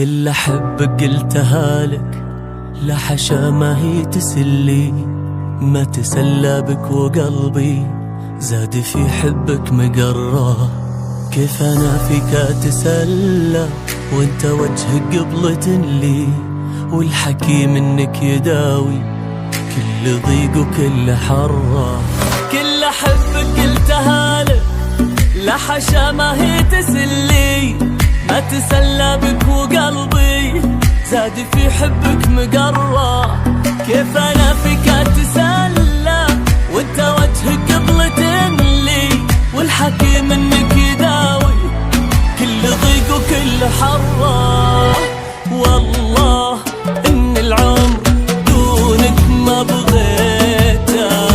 كل أحبك قلتها لك، لا حشا ما هي تسلي، ما تسلى بك وقلبي زاد في حبك مقرة. كيف أنا فيك أتسلى وانت وجهك قبلة لي، والحكي منك يداوي كل ضيق وكل حرة. كل أحبك قلتها لك، لا حشا ما هي تسلي، ما تسلى بك وقلبي زاد في حبك مقرة. كيف أنا فيك أتسلى وانت وجهك قبلة لي، والحكي منك يداوي كل ضيق وكل حرة. والله إن العمر دونك ما بغيته،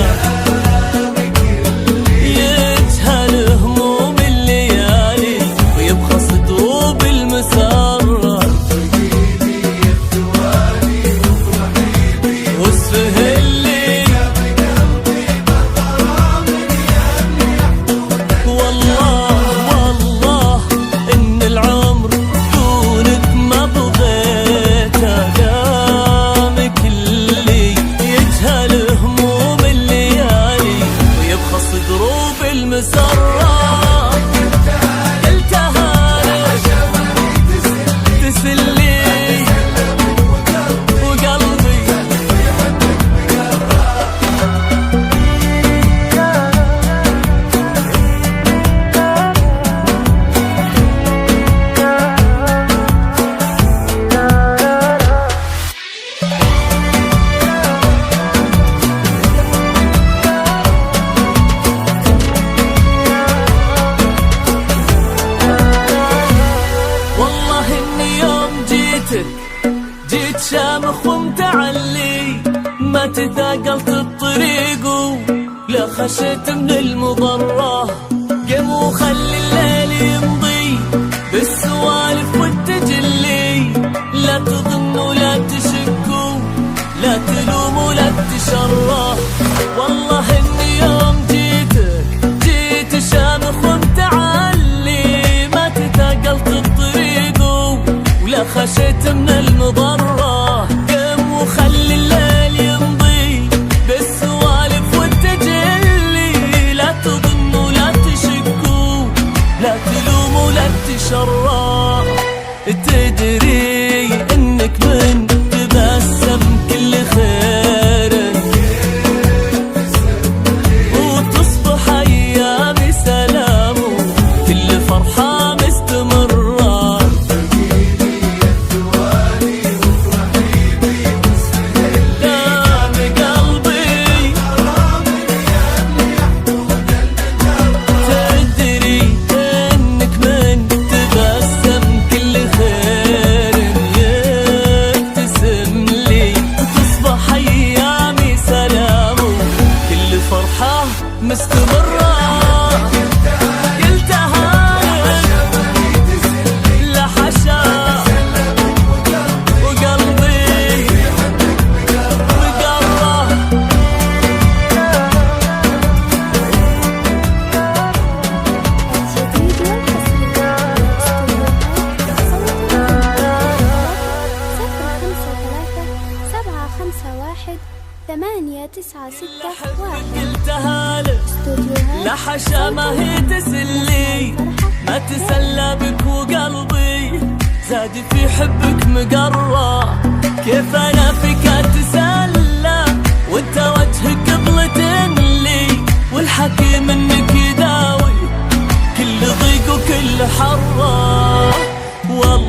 يجهل هموم الليالي ويبخص دروب المسرة، واسفه اللي والله إن العمر دونك ما بغيته، دامك اللي يجهل هموم الليالي ويبخص دروب المسرة. قلتها لك تسلي وقلبي جيت شامخ ومتعلي، ما تثاقلت الطريق لا خشيت من المضرة. قم وخلي الليل يمضي بالسوالف والتجلي، لا تظن ولا تشكوا، لا تلوم ولا تشره. والله اني يوم جيت شامخ ومتعلي، ما تثاقلت الطريق ولا خشيت من المضرة. قم وخلي الليل يمضي بالسوالف والتجلي، لا تظن ولا تشكوا، لا تلوم ولا تشرى. تدري انك من تبسم كل خير، وتصبح ايامي سلام كل فرحة مستمرة. مستمرة قلتها لك، لا حشا وقلبي مقرة. قلتها لك لا حشا ما هي تسلي، ما تسلى بك وقلبي زاد في حبك مقرة. كيف أنا فيك أتسلى وانت وجهك قبلة لي، والحكي منك يداوي كل ضيق وكل حرة. والله